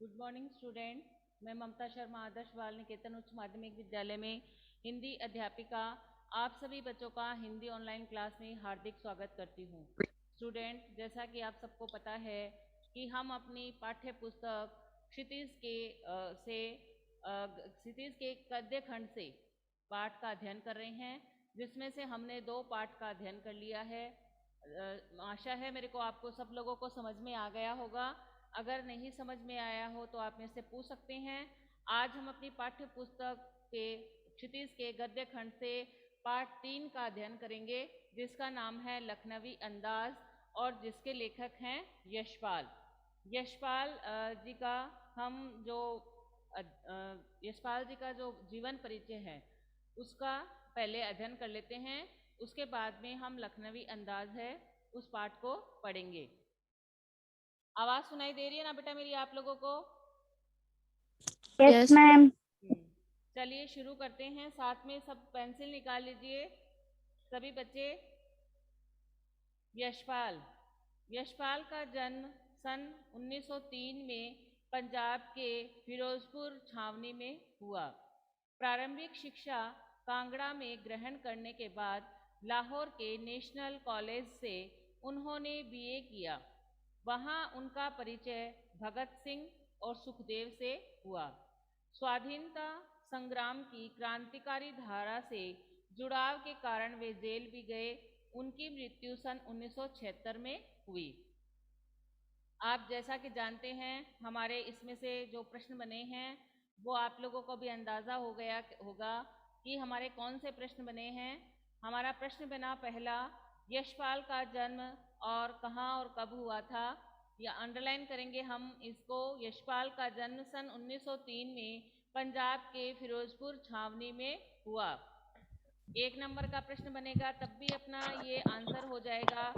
Good morning student. मैं ममता शर्मा आदर्श बाल निकेतन उच्च माध्यमिक विद्यालय में हिंदी अध्यापिका आप सभी बच्चों का हिंदी ऑनलाइन क्लास में हार्दिक स्वागत करती हूँ। स्टूडेंट, जैसा कि आप सबको पता है कि हम अपनी पाठ्य पुस्तक क्षितिज के गद्य खंड से पाठ का अध्ययन कर रहे हैं, जिसमें से हमने 2 पाठ का अध्ययन कर लिया है। आशा है मेरे को आपको सब लोगों को समझ में आ गया होगा। अगर नहीं समझ में आया हो तो आप मेरे से पूछ सकते हैं। आज हम अपनी पाठ्य पुस्तक के क्षितिज के गद्य खंड से पाठ 3 का अध्ययन करेंगे, जिसका नाम है लखनवी अंदाज और जिसके लेखक हैं यशपाल। यशपाल जी का हम जो यशपाल जी का जो जीवन परिचय है उसका पहले अध्ययन कर लेते हैं। उसके बाद में हम लखनवी अंदाज है उस पाठ को पढ़ेंगे। आवाज सुनाई दे रही है ना बेटा मेरी आप लोगों को? Yes ma'am. चलिए शुरू करते हैं। साथ में सब पेंसिल निकाल लीजिए सभी बच्चे। यशपाल यशपाल का जन्म सन 1903 में पंजाब के फिरोजपुर छावनी में हुआ। प्रारंभिक शिक्षा कांगड़ा में ग्रहण करने के बाद लाहौर के नेशनल कॉलेज से उन्होंने बीए किया। वहां उनका परिचय भगत सिंह और सुखदेव से हुआ। स्वाधीनता संग्राम की क्रांतिकारी धारा से जुड़ाव के कारण वे जेल भी गए। उनकी मृत्यु सन 1976 में हुई। आप जैसा कि जानते हैं, हमारे इसमें से जो प्रश्न बने हैं वो आप लोगों को भी अंदाज़ा हो गया होगा कि हमारे कौन से प्रश्न बने हैं। हमारा प्रश्न बना पहला, यशपाल का जन्म और कहाँ और कब हुआ था, या अंडरलाइन करेंगे हम इसको। यशपाल का जन्म सन 1903 में पंजाब के फिरोजपुर छावनी में हुआ। 1 नंबर का प्रश्न बनेगा तब भी अपना ये आंसर हो जाएगा।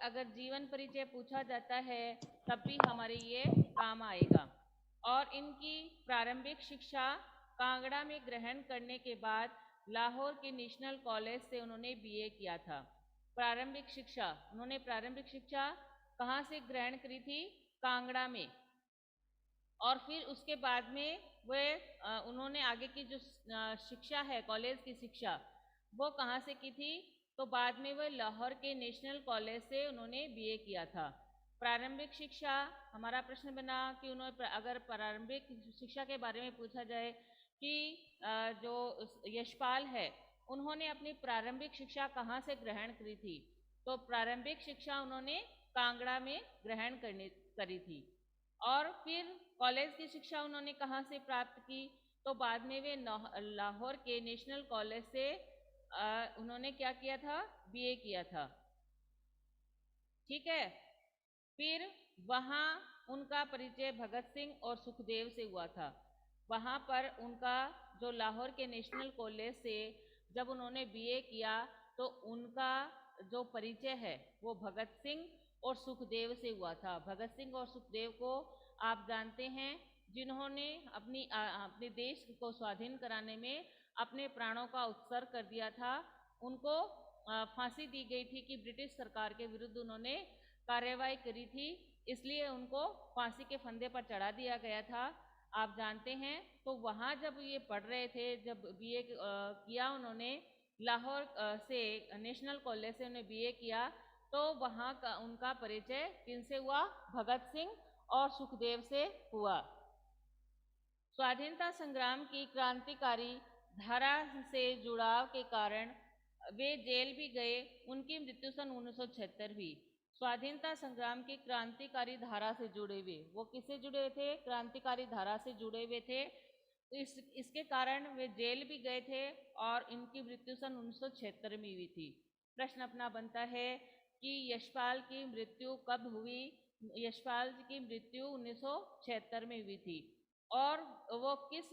अगर जीवन परिचय पूछा जाता है तब भी हमारे ये काम आएगा। और इनकी प्रारंभिक शिक्षा कांगड़ा में ग्रहण करने के बाद लाहौर के नेशनल कॉलेज से उन्होंने बीए किया था। उन्होंने प्रारंभिक शिक्षा कहाँ से ग्रहण करी थी? कांगड़ा में। और फिर उसके बाद में उन्होंने आगे की जो शिक्षा है, कॉलेज की शिक्षा, वो कहाँ से की थी? तो बाद में वह लाहौर के नेशनल कॉलेज से उन्होंने बीए किया था। प्रारंभिक शिक्षा, हमारा प्रश्न बना कि उन्होंने अगर प्रारंभिक शिक्षा के बारे में पूछा जाए कि जो यशपाल है उन्होंने अपनी प्रारंभिक शिक्षा कहाँ से ग्रहण करी थी, तो प्रारंभिक शिक्षा उन्होंने कांगड़ा में ग्रहण करी थी। और फिर कॉलेज की शिक्षा उन्होंने कहाँ से प्राप्त की? तो बाद में वे लाहौर के नेशनल कॉलेज से उन्होंने क्या किया था? बीए किया था। ठीक है। फिर वहाँ उनका परिचय भगत सिंह और सुखदेव से हुआ था। वहाँ पर उनका जो लाहौर के नेशनल कॉलेज से जब उन्होंने बीए किया तो उनका जो परिचय है वो भगत सिंह और सुखदेव से हुआ था। भगत सिंह और सुखदेव को आप जानते हैं, जिन्होंने अपने देश को स्वाधीन कराने में अपने प्राणों का उत्सर्ग कर दिया था। उनको फांसी दी गई थी कि ब्रिटिश सरकार के विरुद्ध उन्होंने कार्रवाई करी थी, इसलिए उनको फांसी के फंदे पर चढ़ा दिया गया था। आप जानते हैं। तो वहाँ जब ये पढ़ रहे थे, जब बीए किया उन्होंने लाहौर से नेशनल कॉलेज से उन्हें बीए किया, तो वहाँ का उनका परिचय किनसे हुआ? भगत सिंह और सुखदेव से हुआ। स्वाधीनता संग्राम की क्रांतिकारी धारा से जुड़ाव के कारण वे जेल भी गए। उनकी मृत्यु सन 1976 हुई। स्वाधीनता संग्राम की क्रांतिकारी धारा से जुड़े हुए, वो किससे जुड़े हुए थे? क्रांतिकारी धारा से जुड़े हुए थे। इसके कारण वे जेल भी गए थे और इनकी मृत्यु सन 1976 में हुई थी। प्रश्न अपना बनता है कि यशपाल की मृत्यु कब हुई? यशपाल जी की मृत्यु 1976 में हुई थी। और वो किस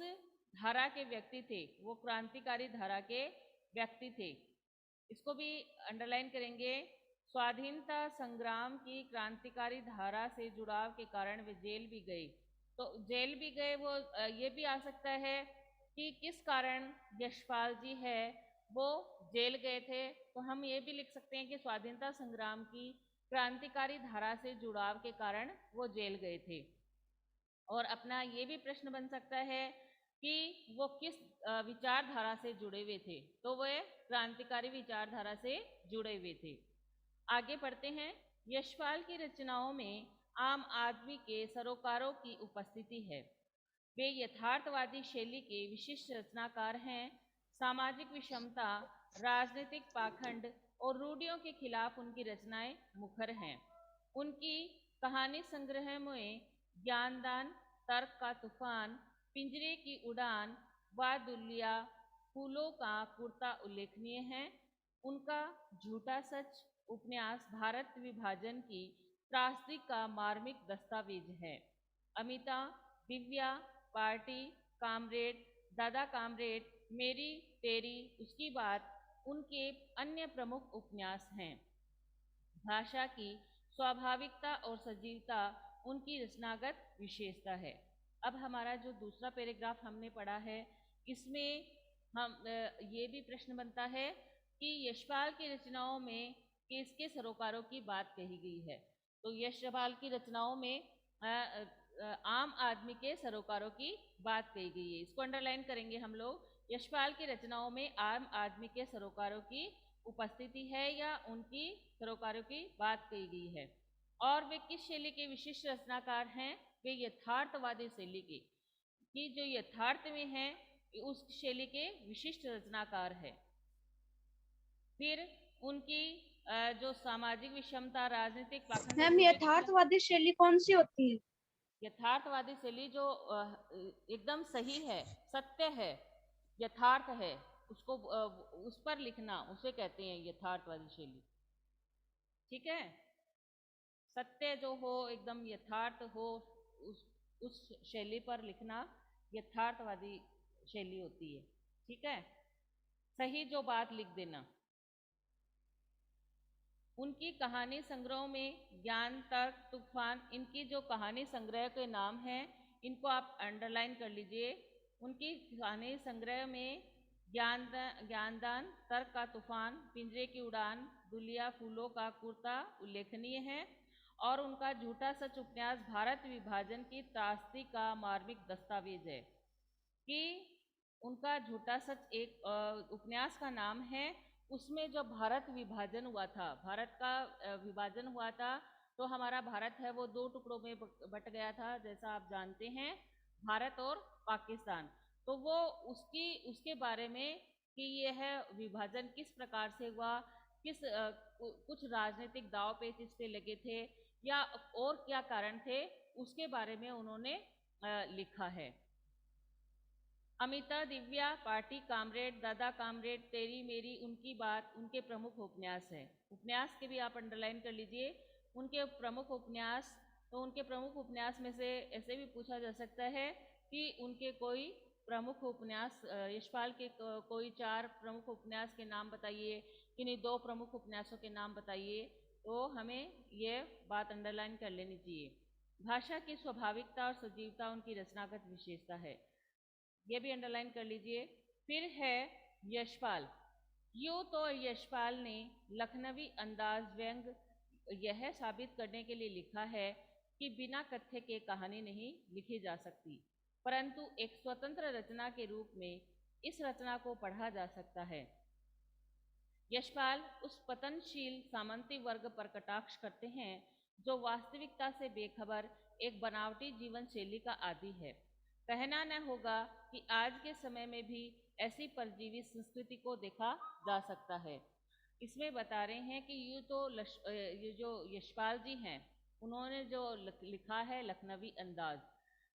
धारा के व्यक्ति थे? वो क्रांतिकारी धारा के व्यक्ति थे। इसको भी अंडरलाइन करेंगे। स्वाधीनता संग्राम की क्रांतिकारी धारा से जुड़ाव के कारण वे जेल भी गए। तो जेल भी गए, वो ये भी आ सकता है कि किस कारण यशपाल जी है वो जेल गए थे। तो हम ये भी लिख सकते हैं कि स्वाधीनता संग्राम की क्रांतिकारी धारा से जुड़ाव के कारण वो जेल गए थे। और अपना ये भी प्रश्न बन सकता है कि वो किस विचारधारा से जुड़े हुए थे, तो वे क्रांतिकारी विचारधारा से जुड़े हुए थे। आगे पढ़ते हैं। यशपाल की रचनाओं में आम आदमी के सरोकारों की उपस्थिति है। वे यथार्थवादी शैली के विशिष्ट रचनाकार हैं। सामाजिक विषमता, राजनीतिक पाखंड और रूढ़ियों के खिलाफ उनकी रचनाएं मुखर हैं। उनकी कहानी संग्रह में ज्ञानदान, तर्क का तूफान, पिंजरे की उड़ान व दुलिया, फूलों का कुर्ता उल्लेखनीय है। उनका झूठा सच उपन्यास भारत विभाजन की त्रासदी का मार्मिक दस्तावेज है। अमिता, दिव्या, पार्टी, कामरेड, दादा कामरेड, मेरी तेरी उसकी बात उनके अन्य प्रमुख उपन्यास हैं। भाषा की स्वाभाविकता और सजीवता उनकी रचनागत विशेषता है। अब हमारा जो दूसरा पैराग्राफ हमने पढ़ा है, इसमें हम ये भी प्रश्न बनता है कि यशपाल की रचनाओं में किसके सरोकारों की बात कही गई है। तो यशपाल की रचनाओं में आम आदमी के सरोकारों की बात कही गई है। इसको अंडरलाइन करेंगे हम लोग। यशपाल की रचनाओं में आम आदमी के सरोकारों की उपस्थिति है या उनकी सरोकारों की बात कही गई है। और वे किस शैली के विशिष्ट रचनाकार हैं? वे यथार्थवादी शैली के, कि जो यथार्थ में है उस शैली के विशिष्ट रचनाकार है। फिर उनकी जो सामाजिक विषमता, राजनीतिक पाखंड, मैम यथार्थवादी शैली कौन सी होती है? यथार्थवादी शैली जो एकदम सही है, सत्य है, यथार्थ है, उसको उस पर लिखना, उसे कहते हैं यथार्थवादी शैली। ठीक है, सत्य जो हो, एकदम यथार्थ हो, उस शैली पर लिखना यथार्थवादी शैली होती है। ठीक है, सही जो बात लिख देना। उनकी कहानी संग्रह में ज्ञान, तर्क, तूफान, इनकी जो कहानी संग्रह के नाम हैं, इनको आप अंडरलाइन कर लीजिए। उनकी कहानी संग्रह में ज्ञानदान, तर्क का तूफान, पिंजरे की उड़ान, दुलिया, फूलों का कुर्ता उल्लेखनीय है। और उनका झूठा सच उपन्यास भारत विभाजन की त्रासदी का मार्मिक दस्तावेज है। कि उनका झूठा सच एक उपन्यास का नाम है। उसमें जब भारत विभाजन हुआ था, भारत का विभाजन हुआ था, तो हमारा भारत है वो दो टुकड़ों में बट गया था, जैसा आप जानते हैं, भारत और पाकिस्तान। तो वो उसके बारे में कि यह विभाजन किस प्रकार से हुआ, किस कुछ राजनीतिक दाव पेच इस पे लगे थे या और क्या कारण थे, उसके बारे में उन्होंने लिखा है। अमिता, दिव्या, पार्टी, कामरेड, दादा कामरेड, तेरी मेरी उनकी बात उनके प्रमुख उपन्यास हैं। उपन्यास के भी आप अंडरलाइन कर लीजिए। उनके प्रमुख उपन्यास, तो उनके प्रमुख उपन्यास में से ऐसे भी पूछा जा सकता है कि उनके कोई प्रमुख उपन्यास, यशपाल के कोई 4 प्रमुख उपन्यास के नाम बताइए, किन्हीं 2 प्रमुख उपन्यासों के नाम बताइए, तो हमें ये बात अंडरलाइन कर लेनी चाहिए। भाषा की स्वाभाविकता और सजीवता उनकी रचनागत विशेषता है, ये भी अंडरलाइन कर लीजिए। फिर है यशपाल। यूँ तो यशपाल ने लखनवी अंदाज व्यंग यह साबित करने के लिए लिखा है कि बिना कथ्य के कहानी नहीं लिखी जा सकती, परंतु एक स्वतंत्र रचना के रूप में इस रचना को पढ़ा जा सकता है। यशपाल उस पतनशील सामंती वर्ग पर कटाक्ष करते हैं जो वास्तविकता से बेखबर एक बनावटी जीवन शैली का आदी है। कहना न होगा कि आज के समय में भी ऐसी परजीवी संस्कृति को देखा जा सकता है। इसमें बता रहे हैं कि ये जो यशपाल जी हैं, उन्होंने जो लिखा है लखनवी अंदाज।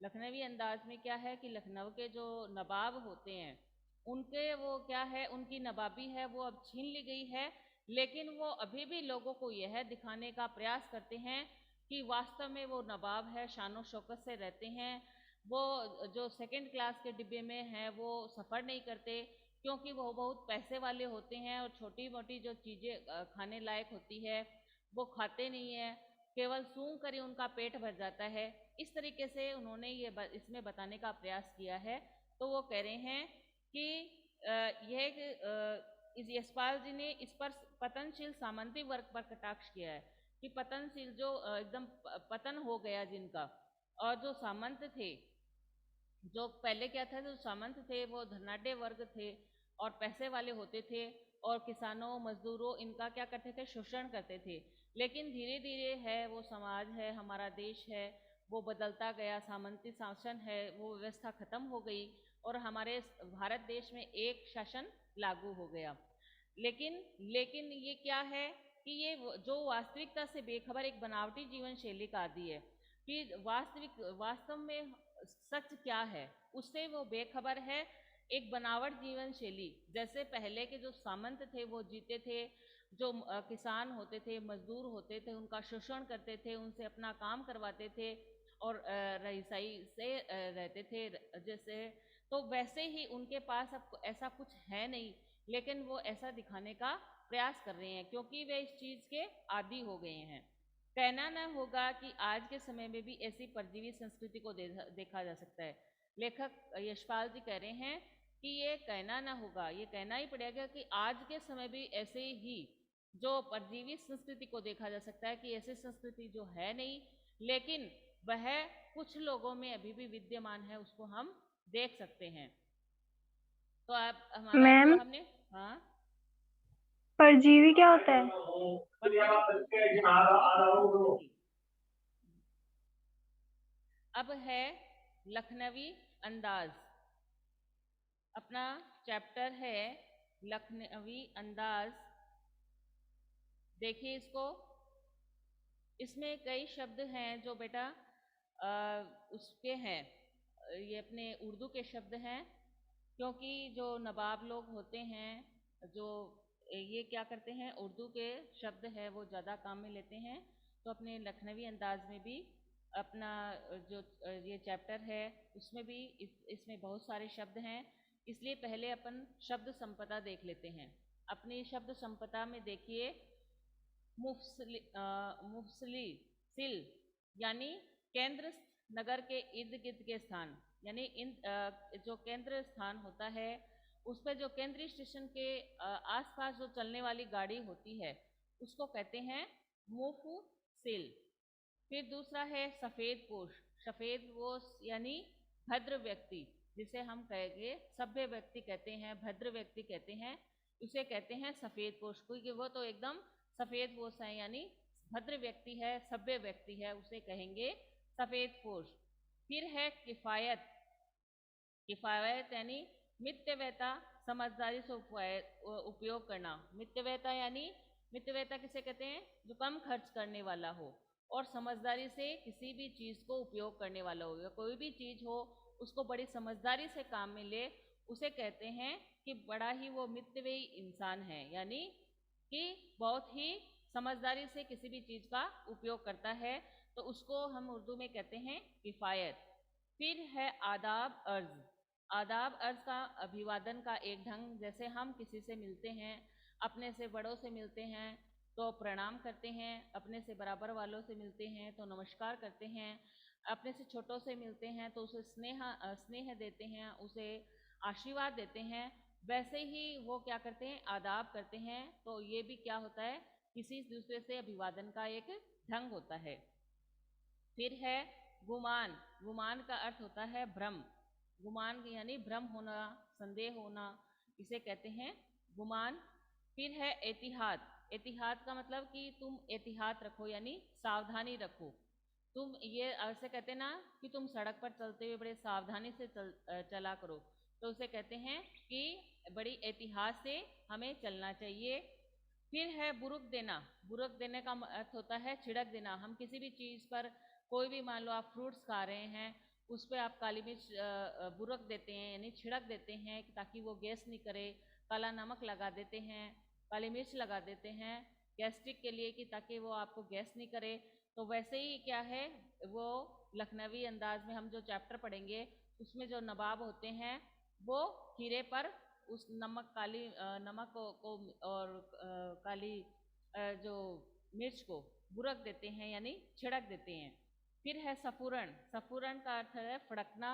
लखनवी अंदाज में क्या है कि लखनऊ के जो नवाब होते हैं, उनके वो क्या है, उनकी नवाबी है वो अब छीन ली गई है, लेकिन वो अभी भी लोगों को यह दिखाने का प्रयास करते हैं कि वास्तव में वो नवाब है, शानो शौकत से रहते हैं। वो जो सेकंड क्लास के डिब्बे में हैं वो सफ़र नहीं करते, क्योंकि वो बहुत पैसे वाले होते हैं और छोटी मोटी जो चीज़ें खाने लायक होती है वो खाते नहीं हैं, केवल सूंघ कर ही उनका पेट भर जाता है। इस तरीके से उन्होंने इसमें बताने का प्रयास किया है। तो वो कह रहे हैं कि इस यशपाल जी ने इस पर पतनशील सामंती वर्ग पर कटाक्ष किया है कि पतनशील जो एकदम पतन हो गया जिनका, और जो सामंत थे, जो पहले क्या था, जो सामंत थे वो धनाढ़ वर्ग थे और पैसे वाले होते थे, और किसानों मजदूरों इनका क्या करते थे, शोषण करते थे। लेकिन धीरे धीरे है वो समाज है, हमारा देश है, वो बदलता गया, सामंती शासन है वो व्यवस्था खत्म हो गई और हमारे भारत देश में एक शासन लागू हो गया। लेकिन लेकिन ये क्या है कि ये जो वास्तविकता से बेखबर एक बनावटी जीवन शैली का आदी है, कि वास्तव में सच क्या है उससे वो बेखबर है। एक बनावट जीवन शैली, जैसे पहले के जो सामंत थे वो जीते थे, जो किसान होते थे, मजदूर होते थे, उनका शोषण करते थे, उनसे अपना काम करवाते थे और रईसाई से रहते थे जैसे, तो वैसे ही उनके पास अब ऐसा कुछ है नहीं, लेकिन वो ऐसा दिखाने का प्रयास कर रहे हैं क्योंकि वे इस चीज के आदी हो गए हैं। कहना न होगा कि आज के समय में भी ऐसी परजीवी संस्कृति को देखा जा सकता है। लेखक यशपाल जी कह रहे हैं कि ये कहना ना होगा, ये कहना ही पड़ेगा कि आज के समय भी ऐसे ही जो परजीवी संस्कृति को देखा जा सकता है, कि ऐसी संस्कृति जो है नहीं लेकिन वह कुछ लोगों में अभी भी विद्यमान है, उसको हम देख सकते हैं। तो आप हमारा जो मैम, हमने, हाँ, परजीवी क्या होता है? परजीवी संस्कृति। अब है लखनवी अंदाज, अपना चैप्टर है लखनवी अंदाज। देखिए इसको, इसमें कई शब्द हैं जो बेटा उसके हैं, ये अपने उर्दू के शब्द हैं, क्योंकि जो नवाब लोग होते हैं जो ये क्या करते हैं, उर्दू के शब्द है वो ज़्यादा काम में लेते हैं, तो अपने लखनवी अंदाज में भी अपना जो ये चैप्टर है उसमें भी इसमें बहुत सारे शब्द हैं। इसलिए पहले अपन शब्द संपदा देख लेते हैं। अपनी शब्द संपदा में देखिए, मुफसली सिल यानी केंद्र नगर के इर्द गिर्द के स्थान, यानी इन जो केंद्र स्थान होता है उस पर जो केंद्रीय स्टेशन के आसपास जो चलने वाली गाड़ी होती है उसको कहते हैं मुफसिल। फिर दूसरा है सफ़ेद पोश। सफ़ेद पोश यानी भद्र व्यक्ति, जिसे हम कहेंगे सभ्य व्यक्ति कहते हैं, भद्र व्यक्ति कहते हैं, उसे कहते हैं सफ़ेद पोश, क्योंकि वो तो एकदम सफ़ेद पोश है, यानी भद्र व्यक्ति है, सभ्य व्यक्ति है, उसे कहेंगे सफ़ेद पोश। फिर है किफ़ायत। किफ़ायत यानी मितव्ययता, समझदारी से उपयोग करना। मितव्ययता यानी, मितव्ययता किसे कहते हैं, जो कम खर्च करने वाला हो और समझदारी से किसी भी चीज़ को उपयोग करने वाला हो, या कोई भी चीज़ हो उसको बड़ी समझदारी से काम में ले, उसे कहते हैं कि बड़ा ही वो मितव्ययी इंसान है, यानी कि बहुत ही समझदारी से किसी भी चीज़ का उपयोग करता है, तो उसको हम उर्दू में कहते हैं किफ़ायत। फिर है आदाब अर्ज। आदाब अर्ज का अभिवादन का एक ढंग, जैसे हम किसी से मिलते हैं, अपने से बड़ों से मिलते हैं तो प्रणाम करते हैं, अपने से बराबर वालों से मिलते हैं तो नमस्कार करते हैं, अपने से छोटों से मिलते हैं तो उसे स्नेह देते हैं, उसे आशीर्वाद देते हैं। वैसे ही वो क्या करते हैं, आदाब करते हैं। तो ये भी क्या होता है, किसी दूसरे से अभिवादन का एक ढंग होता है। फिर है गुमान। गुमान का अर्थ होता है भ्रम। गुमान यानी भ्रम होना, संदेह होना, इसे कहते हैं गुमान। फिर है एतिहाद। एतिहाद का मतलब कि तुम एतिहाद रखो, यानी सावधानी रखो। तुम ये ऐसे कहते ना कि तुम सड़क पर चलते हुए बड़े सावधानी से चला करो, तो उसे कहते हैं कि बड़ी एहतियात से हमें चलना चाहिए। फिर है बुरुक देना। बुरुक देने का अर्थ होता है छिड़क देना। हम किसी भी चीज़ पर, कोई भी मान लो आप फ्रूट्स खा रहे हैं, उस पर आप काली मिर्च बुरक देते हैं, यानी छिड़क देते हैं ताकि वो गैस नहीं करे। काला नमक लगा देते हैं, काली मिर्च लगा देते हैं गैस्ट्रिक के लिए, कि ताकि वो आपको गैस नहीं करे। तो वैसे ही क्या है, वो लखनवी अंदाज में हम जो चैप्टर पढ़ेंगे उसमें जो नवाब होते हैं वो खीरे पर उस नमक, काली नमक को और काली जो मिर्च को बुरक देते हैं, यानी छिड़क देते हैं। फिर है सफूरण। सफूरण का अर्थ है फड़कना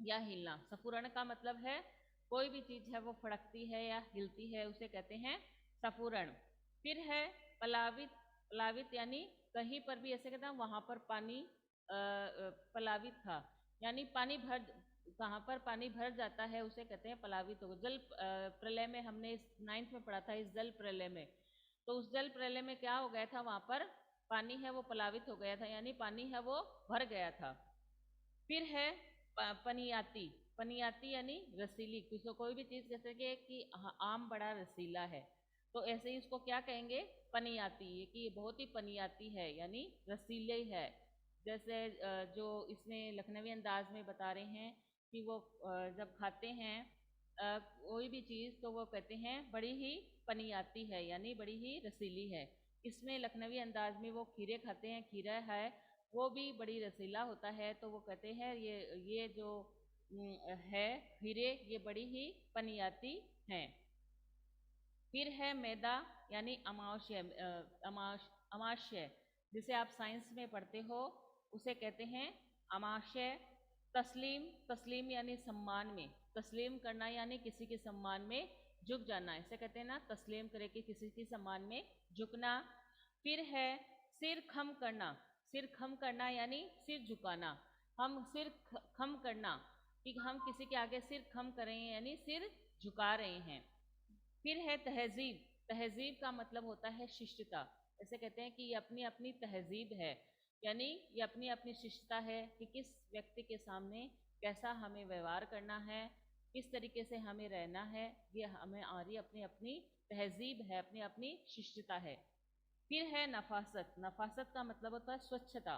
या हिलना। सफूरण का मतलब है कोई भी चीज़ है वो फड़कती है या हिलती है, उसे कहते हैं सफूरण। फिर है पलावित। पलावित यानी कहीं पर भी ऐसे कहते हैं वहाँ पर पानी प्लावित था, यानी पानी भर, कहाँ पर पानी भर जाता है उसे कहते हैं प्लावित हो। जल प्रलय में हमने इस 9th में पढ़ा था, इस जल प्रलय में। तो उस जल प्रलय में क्या हो गया था, वहां पर पानी है वो प्लावित हो गया था, यानी पानी है वो भर गया था। फिर है पनियाती। पनियाती यानी रसीली, किसी कोई भी चीज जैसे कि आम बड़ा रसीला है, तो ऐसे ही उसको क्या कहेंगे, पनियाती, कि ये बहुत ही पनियाती है यानी रसीले है। जैसे जो इसमें लखनवी अंदाज में बता रहे हैं कि वो जब खाते हैं कोई भी चीज तो वो कहते हैं बड़ी ही पनियाती है, यानी बड़ी ही रसीली है। इसमें लखनवी अंदाज में वो खीरे खाते हैं, खीरा है वो भी बड़ी रसीला होता है, तो वो कहते हैं ये जो है खीरे ये बड़ी ही पनियाती हैं। फिर है मैदा यानी अमाशय। अमाशय जिसे आप साइंस में पढ़ते हो उसे कहते हैं अमाशय। तस्लीम, तस्लीम यानी सम्मान में, तस्लीम करना यानी किसी के सम्मान में झुक जाना, इसे कहते हैं ना तस्लीम करे कि किसी के सम्मान में झुकना। फिर है सिर खम करना। सिर खम करना यानी सिर झुकाना, हम सिर खम करना कि हम किसी के आगे सिर खम कर रहे हैं यानी सिर झुका रहे हैं। फिर है तहजीब। तहजीब का मतलब होता है शिष्टता, ऐसे कहते हैं कि ये अपनी अपनी तहजीब है, यानी ये अपनी अपनी शिष्टता है कि किस व्यक्ति के सामने कैसा हमें व्यवहार करना है, किस तरीके से हमें रहना है, ये हमें आ रही अपनी अपनी तहजीब है, अपनी अपनी शिष्टता है। फिर है नफासत। नफासत का मतलब होता है स्वच्छता।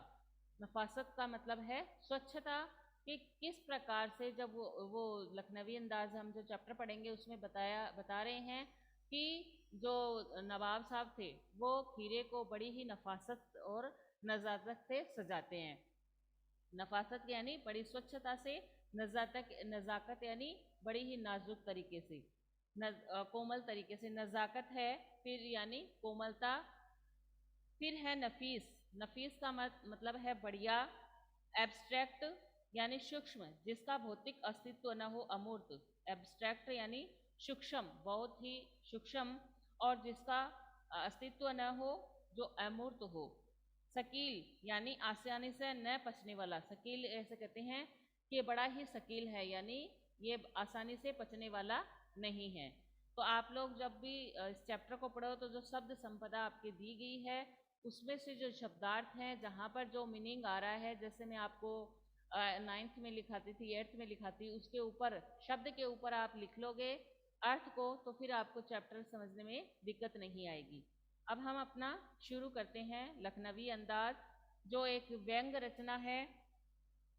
नफासत का मतलब है स्वच्छता, कि किस प्रकार से जब वो लखनवी अंदाज हम जो चैप्टर पढ़ेंगे उसमें बता रहे हैं कि जो नवाब साहब थे वो खीरे को बड़ी ही नफासत और नज़ाकत से सजाते हैं। नफासत यानी बड़ी स्वच्छता से, नज़ाकत यानी बड़ी ही नाजुक तरीके से, कोमल तरीके से, नज़ाकत है फिर यानी कोमलता। फिर है नफीस। नफीस का मतलब है बढ़िया। एब्स्ट्रैक्ट यानी सूक्ष्म, जिसका भौतिक अस्तित्व न हो, अमूर्त। एब्स्ट्रैक्ट यानी सूक्ष्म, बहुत ही सूक्ष्म, और जिसका अस्तित्व न हो, जो अमूर्त हो। शकील यानी आसानी से न पचने वाला। शकील ऐसे कहते हैं कि ये बड़ा ही शकील है, यानी ये आसानी से पचने वाला नहीं है। तो आप लोग जब भी इस चैप्टर को पढ़ो तो जो शब्द संपदा आपकी दी गई है उसमें से जो शब्दार्थ हैं, जहाँ पर जो मीनिंग आ रहा है, जैसे मैं आपको 9th में लिखाती थी, 8th में लिखाती, उसके ऊपर शब्द के ऊपर आप लिख लोगे अर्थ को, तो फिर आपको चैप्टर समझने में दिक्कत नहीं आएगी। अब हम अपना शुरू करते हैं लखनवी अंदाज, जो एक व्यंग रचना है।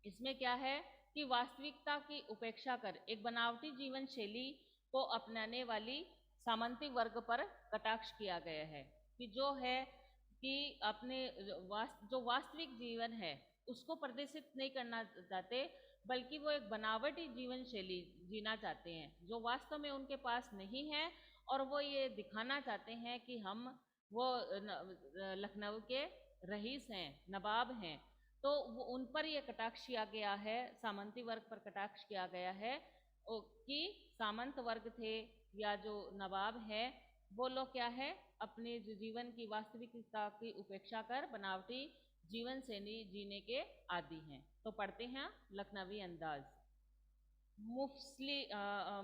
इसमें क्या है कि वास्तविकता की उपेक्षा कर एक बनावटी जीवन शैली को अपनाने वाली सामंती वर्ग पर कटाक्ष किया गया है, कि जो है कि अपने जो वास्तविक जीवन है उसको प्रदर्शित नहीं करना चाहते, बल्कि वो एक बनावटी जीवन शैली जीना चाहते हैं जो वास्तव में उनके पास नहीं है, और वो ये दिखाना चाहते हैं कि हम वो लखनऊ के रईस हैं, नवाब हैं। तो वो उन पर ये कटाक्ष किया गया है, सामंती वर्ग पर कटाक्ष किया गया है कि सामंत वर्ग थे या जो नवाब है वो लोग क्या है, अपने जो जीवन की वास्तविकता की उपेक्षा कर बनावटी जीवन शैली जीने के आदी हैं। तो पढ़ते हैं लखनवी अंदाज।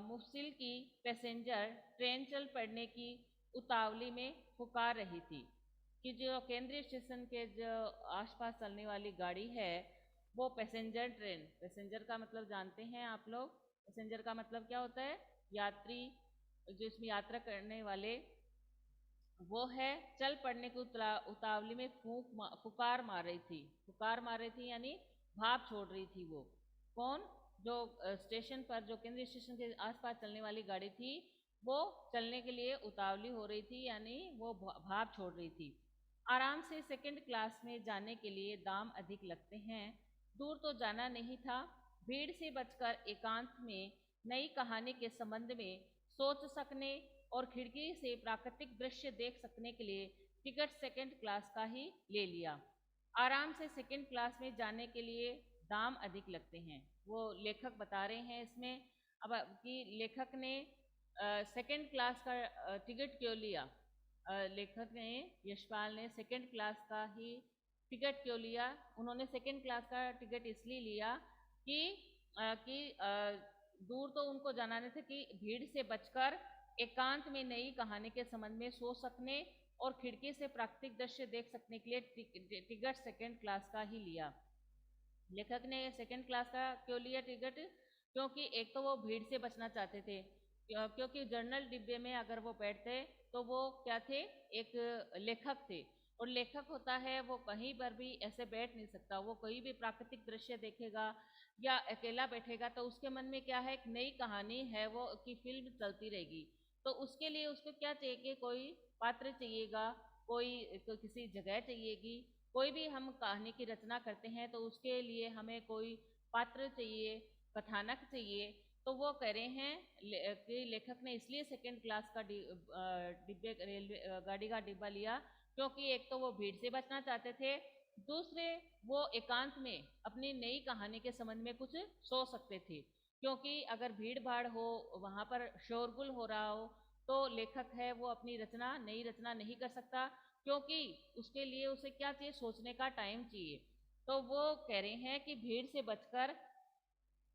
मुफसिल की पैसेंजर ट्रेन चल पड़ने की उतावली में पुकार रही थी, कि जो केंद्रीय स्टेशन के जो आसपास चलने वाली गाड़ी है वो पैसेंजर ट्रेन। पैसेंजर का मतलब जानते हैं आप लोग, पैसेंजर का मतलब क्या होता है, यात्री, जो इसमें यात्रा करने वाले, वो है चल पड़ने की उतावली में पुकार मार रही थी। पुकार मार रही थी यानी भाप छोड़ रही थी वो। कौन, जो स्टेशन पर, जो केंद्रीय स्टेशन के आसपास चलने वाली गाड़ी थी वो चलने के लिए उतावली हो रही थी, यानी वो भाप छोड़ रही थी। आराम से सेकंड क्लास में जाने के लिए दाम अधिक लगते हैं, दूर तो जाना नहीं था, भीड़ से बचकर एकांत में नई कहानी के संबंध में सोच सकने और खिड़की से प्राकृतिक दृश्य देख सकने के लिए टिकट सेकंड क्लास का ही ले लिया। आराम से सेकंड क्लास में जाने के लिए दाम अधिक लगते हैं, वो लेखक बता रहे हैं इसमें। अब कि लेखक ने सेकंड क्लास का टिकट क्यों लिया, लेखक ने, यशपाल ने सेकंड क्लास का ही टिकट क्यों लिया? उन्होंने सेकेंड क्लास का टिकट इसलिए लिया कि दूर तो उनको जाना नहीं था, कि भीड़ से बचकर एकांत में नई कहानी के संबंध में सोच सकने और खिड़की से प्राकृतिक दृश्य देख सकने के लिए टिकट सेकेंड क्लास का ही लिया। लेखक ने सेकेंड क्लास का क्यों लिया टिकट? क्योंकि एक तो वो भीड़ से बचना चाहते थे, क्योंकि जनरल डिब्बे में अगर वो बैठते तो वो क्या थे, एक लेखक थे, और लेखक होता है वो कहीं पर भी ऐसे बैठ नहीं सकता। वो कोई भी प्राकृतिक दृश्य देखेगा या अकेला बैठेगा तो उसके मन में क्या है, एक नई कहानी है वो की फिल्म चलती रहेगी। तो उसके लिए उसको क्या चाहिए कि कोई पात्र चाहिएगा, कोई किसी जगह चाहिएगी। कोई भी हम कहानी की रचना करते हैं तो उसके लिए हमें कोई पात्र चाहिए, कथानक चाहिए। तो वो कह रहे हैं कि लेखक ने इसलिए सेकेंड क्लास का डिब्बे रेलवे गाड़ी का डिब्बा लिया, क्योंकि एक तो वो भीड़ से बचना चाहते थे, दूसरे वो एकांत में अपनी नई कहानी के संबंध में कुछ सोच सकते थे। क्योंकि अगर भीड़ भाड़ हो, वहाँ पर शोरगुल हो रहा हो, तो लेखक है वो अपनी नई रचना नहीं कर सकता, क्योंकि उसके लिए उसे क्या चाहिए, सोचने का टाइम चाहिए। तो वो कह रहे हैं कि भीड़ से बचकर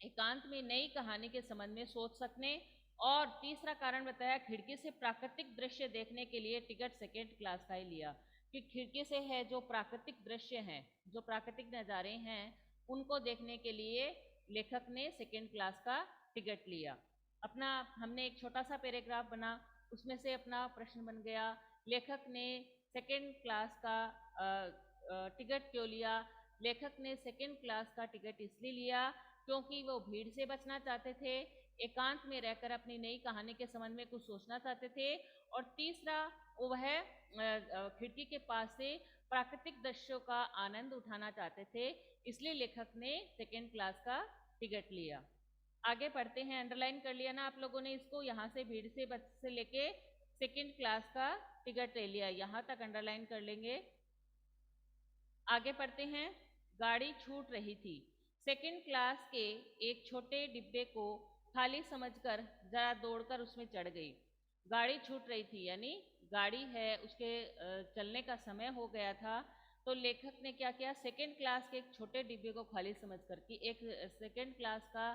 एकांत में नई कहानी के संबंध में सोच सकने। और तीसरा कारण बताया, खिड़की से प्राकृतिक दृश्य देखने के लिए टिकट सेकेंड क्लास का ही लिया, कि खिड़की से है जो प्राकृतिक दृश्य हैं, जो प्राकृतिक नज़ारे हैं, उनको देखने के लिए लेखक ने सेकेंड क्लास का टिकट लिया। अपना हमने एक छोटा सा पैराग्राफ बना, उसमें से अपना प्रश्न बन गया, लेखक ने सेकेंड क्लास का टिकट क्यों लिया? लेखक ने सेकेंड क्लास का टिकट इसलिए लिया क्योंकि वो भीड़ से बचना चाहते थे, एकांत में रहकर अपनी नई कहानी के संबंध में कुछ सोचना चाहते थे, और तीसरा वह खिड़की के पास से प्राकृतिक दृश्यों का आनंद उठाना चाहते थे, इसलिए लेखक ने सेकेंड क्लास का टिकट लिया। आगे पढ़ते हैं, अंडरलाइन कर लिया ना आप लोगों ने इसको? यहाँ से भीड़ से बच से लेके सेकेंड क्लास का टिकट ले लिया, यहाँ तक अंडरलाइन कर लेंगे। आगे पढ़ते हैं, गाड़ी छूट रही थी। सेकेंड क्लास के एक छोटे डिब्बे को खाली समझकर जरा दौड़कर उसमें चढ़ गई। गाड़ी छूट रही थी यानी गाड़ी है उसके चलने का समय हो गया था। तो लेखक ने क्या किया, सेकेंड क्लास के एक छोटे डिब्बे को खाली समझकर, कि एक सेकेंड क्लास का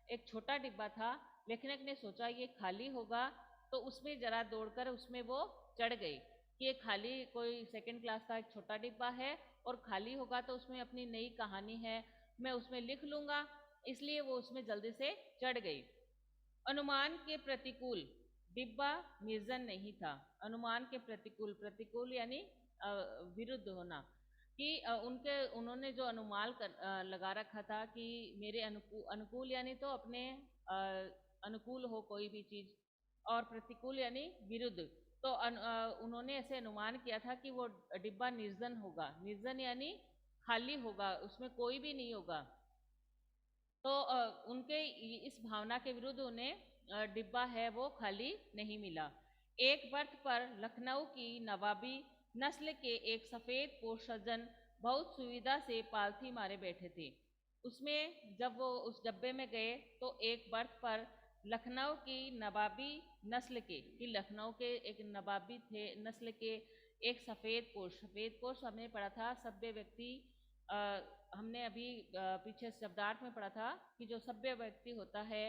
एक छोटा डिब्बा था, लेखक ने सोचा ये खाली होगा, तो उसमें जरा दौड़कर उसमें वो चढ़ गई कि ये खाली कोई सेकेंड क्लास का एक छोटा डिब्बा है और खाली होगा तो उसमें अपनी नई कहानी है, मैं उसमें लिख लूँगा, इसलिए वो उसमें जल्दी से चढ़ गई। अनुमान के प्रतिकूल डिब्बा निर्जन नहीं था। अनुमान के प्रतिकूल, प्रतिकूल यानी विरुद्ध होना, कि उन्होंने जो अनुमान लगा रखा था कि मेरे अनुकूल यानी तो अपने अनुकूल हो कोई भी चीज़, और प्रतिकूल यानी विरुद्ध। तो उन्होंने ऐसे अनुमान किया था कि वो डिब्बा निर्जन होगा। निर्जन यानी खाली होगा, उसमें कोई भी नहीं होगा। तो उनके इस भावना के विरुद्ध उन्हें डिब्बा है वो खाली नहीं मिला। एक बर्थ पर लखनऊ की नवाबी नस्ल के एक सफ़ेद पोश सज्जन बहुत सुविधा से पालथी मारे बैठे थे। उसमें जब वो उस डब्बे में गए तो एक बर्थ पर लखनऊ की नवाबी नस्ल के, कि लखनऊ के एक नवाबी थे नस्ल के एक सफ़ेद पोश हमने पढ़ा था सभ्य व्यक्ति, हमने अभी पीछे शब्दार्थ में पढ़ा था कि जो सभ्य व्यक्ति होता है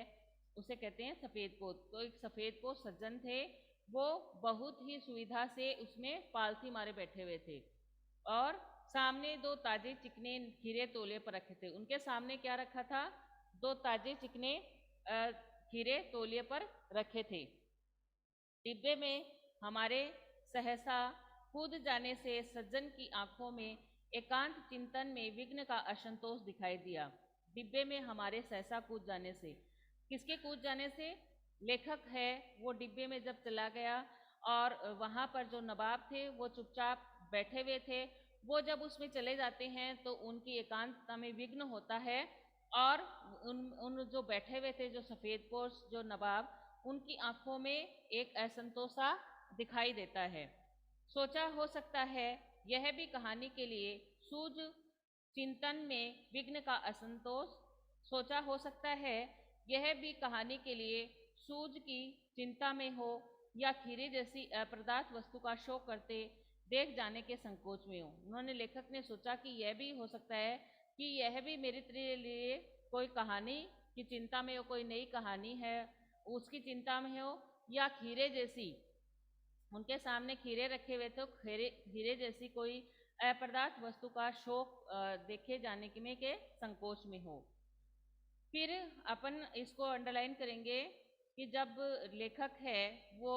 उसे कहते हैं सफ़ेद पोश। तो एक सफ़ेद पोश सज्जन थे, वो बहुत ही सुविधा से उसमें पालथी मारे बैठे हुए थे, और सामने दो ताजे चिकने खीरे तौलिए पर रखे थे। उनके सामने क्या रखा था? दो ताजे चिकने खीरे तौलिए पर रखे थे। डिब्बे में हमारे सहसा कूद जाने से सज्जन की आंखों में एकांत चिंतन में विघ्न का असंतोष दिखाई दिया। डिब्बे में हमारे सहसा कूद जाने से, किसके कूद जाने से? लेखक है वो डिब्बे में जब चला गया और वहाँ पर जो नवाब थे वो चुपचाप बैठे हुए थे, वो जब उसमें चले जाते हैं तो उनकी एकांतता में विघ्न होता है, और उन जो बैठे हुए थे जो सफ़ेद पोश जो नवाब, उनकी आंखों में एक असंतोषा दिखाई देता है। सोचा हो सकता है यह भी कहानी के लिए सूझ चिंतन में विघ्न का असंतोष, सोचा हो सकता है यह भी कहानी के लिए सूझ की चिंता में हो, या खीरे जैसी अप्रदार्थ वस्तु का शौक करते देख जाने के संकोच में हूँ। उन्होंने लेखक ने सोचा कि यह भी हो सकता है कि यह भी मेरे लिए कोई कहानी की चिंता में हो, कोई नई कहानी है उसकी चिंता में हो, या खीरे जैसी, उनके सामने खीरे रखे हुए थे, खीरे जैसी कोई अपदार्थ वस्तु का शौक देखे जाने के संकोच में हो। फिर अपन इसको अंडरलाइन करेंगे कि जब लेखक है वो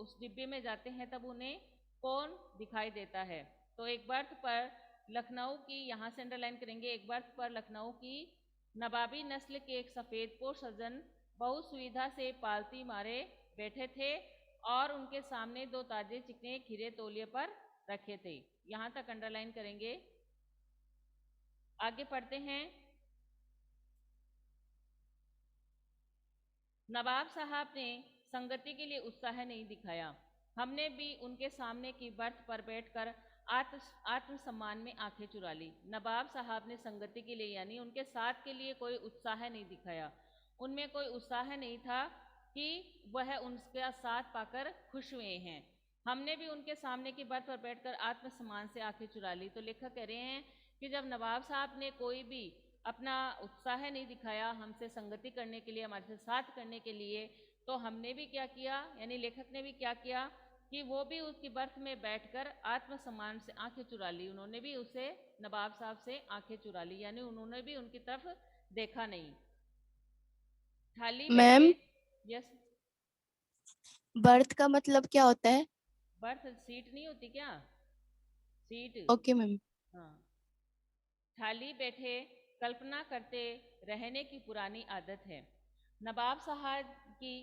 उस डिब्बे में जाते हैं तब उन्हें कौन दिखाई देता है। तो एक बर्थ पर लखनऊ की, यहाँ से अंडरलाइन करेंगे, एक बर्थ पर लखनऊ की नवाबी नस्ल के एक सफ़ेदपोश सज्जन बहुत सुविधा से पालती मारे बैठे थे और उनके सामने दो ताजे चिकने खीरे तौलिए पर रखे थे। यहाँ तक अंडरलाइन करेंगे। आगे पढ़ते हैं। नवाब साहब ने संगति के लिए उत्साह नहीं दिखाया। हमने भी उनके सामने की बर्थ पर बैठकर आत्मसम्मान में आंखें चुरा ली। नवाब साहब ने संगति के लिए यानी उनके साथ के लिए कोई उत्साह नहीं दिखाया। उनमें कोई उत्साह नहीं था कि वह उनका साथ पाकर खुश हुए हैं। हमने भी उनके सामने की बर्थ पर बैठकर आत्मसम्मान से आंखें चुरा ली। तो लेखक कह रहे हैं कि जब नवाब साहब ने कोई भी अपना उत्साह नहीं दिखाया हमसे संगति करने के लिए, हमारे साथ करने के लिए, तो हमने भी क्या किया, यानी लेखक ने भी क्या किया कि वो भी उसकी बर्थ में बैठकर आत्मसम्मान से आंखें चुरा ली। उन्होंने भी उसे, नवाब साहब से आंखें चुरा ली, यानी उन्होंने भी उनकी तरफ देखा नहीं। थाली बैठे। मैम, यस, बर्थ का मतलब क्या होता है? बर्थ सीट नहीं होती क्या? सीट। Okay ma'am. हाँ। थाली बैठे कल्पना करते रहने की पुरानी आदत है। नवाब साहब की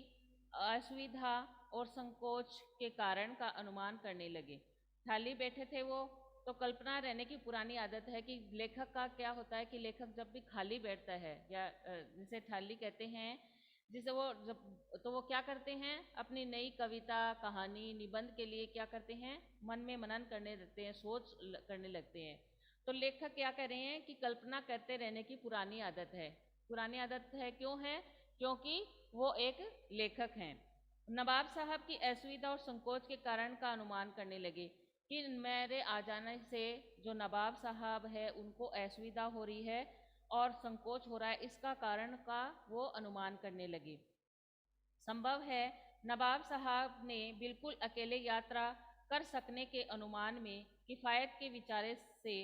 असुविधा और संकोच के कारण का अनुमान करने लगे। थाली बैठे थे वो, तो कल्पना रहने की पुरानी आदत है कि लेखक का क्या होता है कि लेखक जब भी खाली बैठता है या जिसे थाली कहते हैं, जिसे वो जब, तो वो क्या करते हैं, अपनी नई कविता, कहानी, निबंध के लिए क्या करते हैं, मन में मनन करने लगते हैं, सोच करने लगते हैं। तो लेखक क्या कह रहे हैं कि कल्पना करते रहने की पुरानी आदत है। पुरानी आदत है, क्यों है? क्योंकि वो एक लेखक हैं। नवाब साहब की असुविधा और संकोच के कारण का अनुमान करने लगे कि मेरे आ जाने से जो नवाब साहब है उनको असुविधा हो रही है और संकोच हो रहा है, इसका कारण का वो अनुमान करने लगे। संभव है नवाब साहब ने बिल्कुल अकेले यात्रा कर सकने के अनुमान में किफ़ायत के विचारे से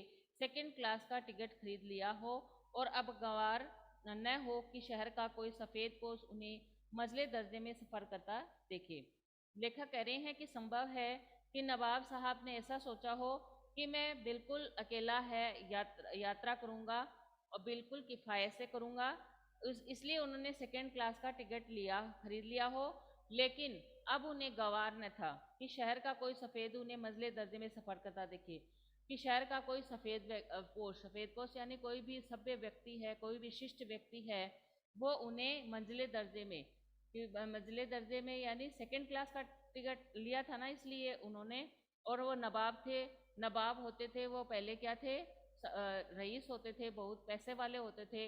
सेकंड क्लास का टिकट खरीद लिया हो और अब गवार न हो कि शहर का कोई सफ़ेद पोश उन्हें मजले दर्जे में सफ़र करता देखे। लेखक कह रहे हैं कि संभव है कि नवाब साहब ने ऐसा सोचा हो कि मैं बिल्कुल अकेला है यात्रा करूँगा और बिल्कुल किफ़ायत से करूँगा, इसलिए उन्होंने सेकेंड क्लास का टिकट खरीद लिया हो। लेकिन अब उन्हें गवार न था कि शहर का कोई सफ़ेद उन्हें मंजिले दर्जे में सफ़र करता देखे, कि शहर का कोई सफ़ेद पोश यानी कोई भी सभ्य व्यक्ति है, कोई भी शिष्ट व्यक्ति है, वो उन्हें मंजिले दर्जे में यानी सेकेंड क्लास का टिकट लिया था ना, इसलिए उन्होंने, और वो नवाब थे, नवाब होते थे वो पहले क्या थे, रईस होते थे, बहुत पैसे वाले होते थे,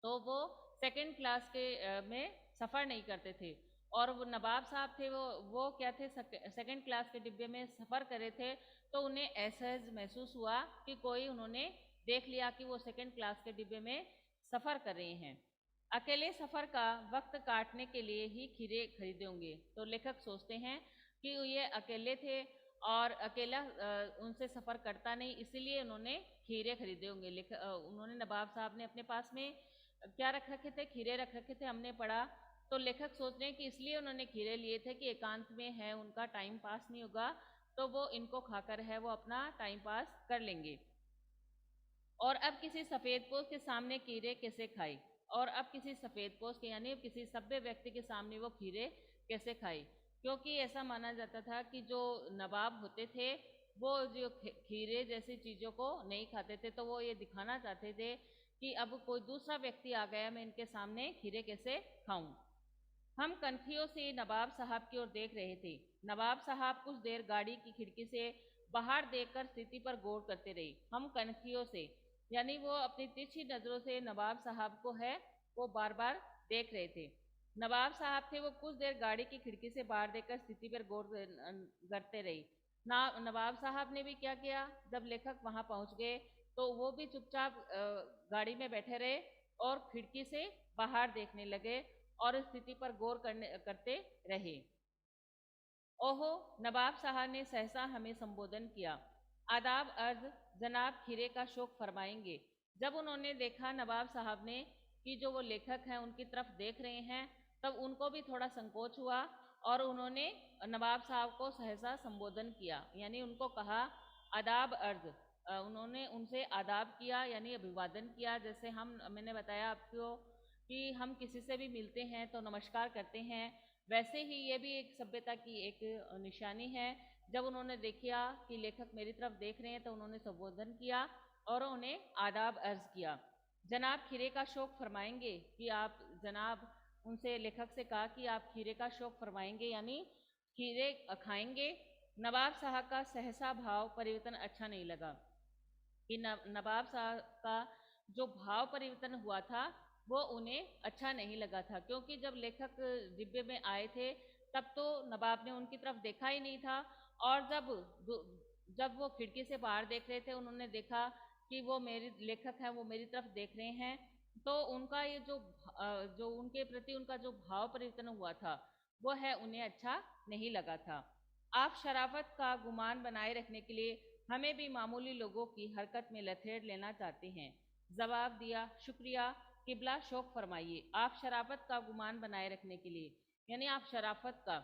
तो वो सेकंड क्लास के में सफ़र नहीं करते थे। और वो नवाब साहब थे, वो क्या थे, सेकंड क्लास के डिब्बे में सफ़र करे थे, तो उन्हें असहज महसूस हुआ कि कोई उन्होंने देख लिया कि वो सेकंड क्लास के डिब्बे में सफ़र कर रहे हैं। अकेले सफ़र का वक्त काटने के लिए ही खीरे खरीदे होंगे। तो लेखक सोचते हैं कि ये अकेले थे और अकेला उनसे सफ़र करता नहीं, इसीलिए उन्होंने खीरे खरीदे होंगे। उन्होंने, नवाब साहब ने अपने पास में क्या रख रखे थे, खीरे रख रखे थे, हमने पढ़ा। तो लेखक सोच रहे हैं कि इसलिए उन्होंने खीरे लिए थे कि एकांत में है, उनका टाइम पास नहीं होगा, तो वो इनको खाकर है वो अपना टाइम पास कर लेंगे। और अब किसी सफ़ेदपोश के सामने खीरे कैसे खाए, और अब किसी सफ़ेदपोश के यानी किसी सभ्य व्यक्ति के सामने वो खीरे कैसे खाए, क्योंकि ऐसा माना जाता था कि जो नवाब होते थे वो जो खीरे जैसी चीज़ों को नहीं खाते थे, तो वो ये दिखाना चाहते थे कि अब कोई दूसरा व्यक्ति आ गया, मैं इनके सामने खीरे कैसे खाऊं। हम कनखियों से नवाब साहब की ओर देख रहे थे। नवाब साहब कुछ देर गाड़ी की खिड़की से बाहर देखकर स्थिति पर गौर करते रहे। हम कनखियों से यानी वो अपनी तिरछी नज़रों से नवाब साहब को है वो बार बार देख रहे थे। नवाब साहब थे वो कुछ देर गाड़ी की खिड़की से बाहर देखकर स्थिति पर गौर करते रहे। नवाब साहब ने भी क्या किया, जब लेखक वहां पहुंच गए तो वो भी चुपचाप गाड़ी में बैठे रहे और खिड़की से बाहर देखने लगे और स्थिति पर गौर करते रहे। ओहो, नवाब साहब ने सहसा हमें संबोधन किया। आदाब अर्ज, जनाब खीरे का शौक फरमाएंगे। जब उन्होंने देखा नवाब साहब ने कि जो वो लेखक हैं उनकी तरफ देख रहे हैं, तब उनको भी थोड़ा संकोच हुआ और उन्होंने नवाब साहब को सहसा संबोधन किया, यानी उनको कहा आदाब अर्ज। उन्होंने उनसे आदाब किया यानी अभिवादन किया। जैसे मैंने बताया आपको कि हम किसी से भी मिलते हैं तो नमस्कार करते हैं, वैसे ही ये भी एक सभ्यता की एक निशानी है। जब उन्होंने देखा कि लेखक मेरी तरफ देख रहे हैं तो उन्होंने संबोधन किया और उन्हें आदाब अर्ज किया। जनाब खीरे का शौक फरमाएंगे कि आप, जनाब उनसे लेखक से कहा कि आप खीरे का शौक फरमाएंगे यानी खीरे खाएंगे। नवाब साहब का सहसा भाव परिवर्तन अच्छा नहीं लगा कि नवाब साहब का जो भाव परिवर्तन हुआ था वो उन्हें अच्छा नहीं लगा था, क्योंकि जब लेखक डिब्बे में आए थे तब तो नवाब ने उनकी तरफ देखा ही नहीं था, और जब वो खिड़की से बाहर देख रहे थे उन्होंने देखा कि वो मेरी लेखक हैं, वो मेरी तरफ देख रहे हैं, तो उनका ये जो उनके प्रति उनका जो भाव परिवर्तन हुआ था वो है उन्हें अच्छा नहीं लगा था। आप शराफत का गुमान बनाए रखने के लिए हमें भी मामूली लोगों की हरकत में लथेड़ लेना चाहते हैं। जवाब दिया, शुक्रिया किबला, शौक फरमाइए। आप शराफत का गुमान बनाए रखने के लिए यानी आप शराफत का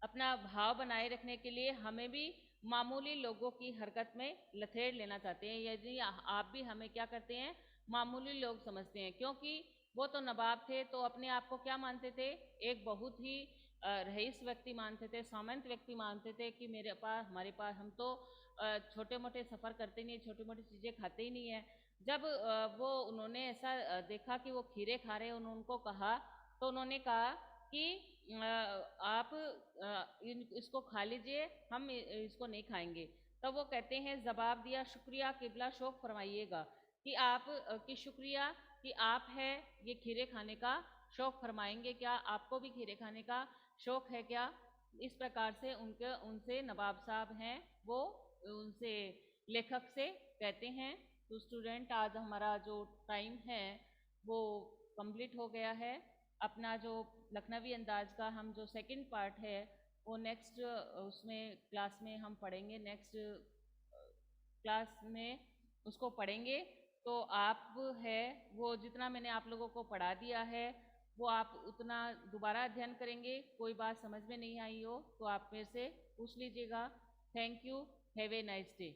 अपना भाव बनाए रखने के लिए हमें भी मामूली लोगों की हरकत में लथेड़ लेना चाहते हैं, यदि आप भी हमें क्या करते हैं, मामूली लोग समझते हैं। क्योंकि वो तो नवाब थे तो अपने आप को क्या मानते थे, एक बहुत ही रईस व्यक्ति मानते थे, सामंत व्यक्ति मानते थे कि हमारे पास हम तो छोटे मोटे सफ़र करते नहीं, छोटी मोटी चीज़ें खाते ही नहीं है। जब वो उन्होंने ऐसा देखा कि वो खीरे खा रहे हैं, उन्होंने उनको कहा तो उन्होंने कहा कि आप इसको खा लीजिए, हम इसको नहीं खाएंगे। तब वो कहते हैं, जवाब दिया, शुक्रिया किबला, शौक फरमाइएगा कि आप कि शुक्रिया कि आप है ये खीरे खाने का शौक फरमाएंगे क्या, आपको भी खीरे खाने का शौक है क्या। इस प्रकार से उनसे नवाब साहब हैं वो उनसे लेखक से कहते हैं। तो स्टूडेंट, आज हमारा जो टाइम है वो कंप्लीट हो गया है। अपना जो लखनवी अंदाज का हम जो सेकंड पार्ट है वो नेक्स्ट उसमें क्लास में हम पढ़ेंगे, नेक्स्ट क्लास में उसको पढ़ेंगे। तो आप है वो जितना मैंने आप लोगों को पढ़ा दिया है वो आप उतना दोबारा अध्ययन करेंगे। कोई बात समझ में नहीं आई हो तो आप मेरे से पूछ लीजिएगा। Thank you, have a nice day.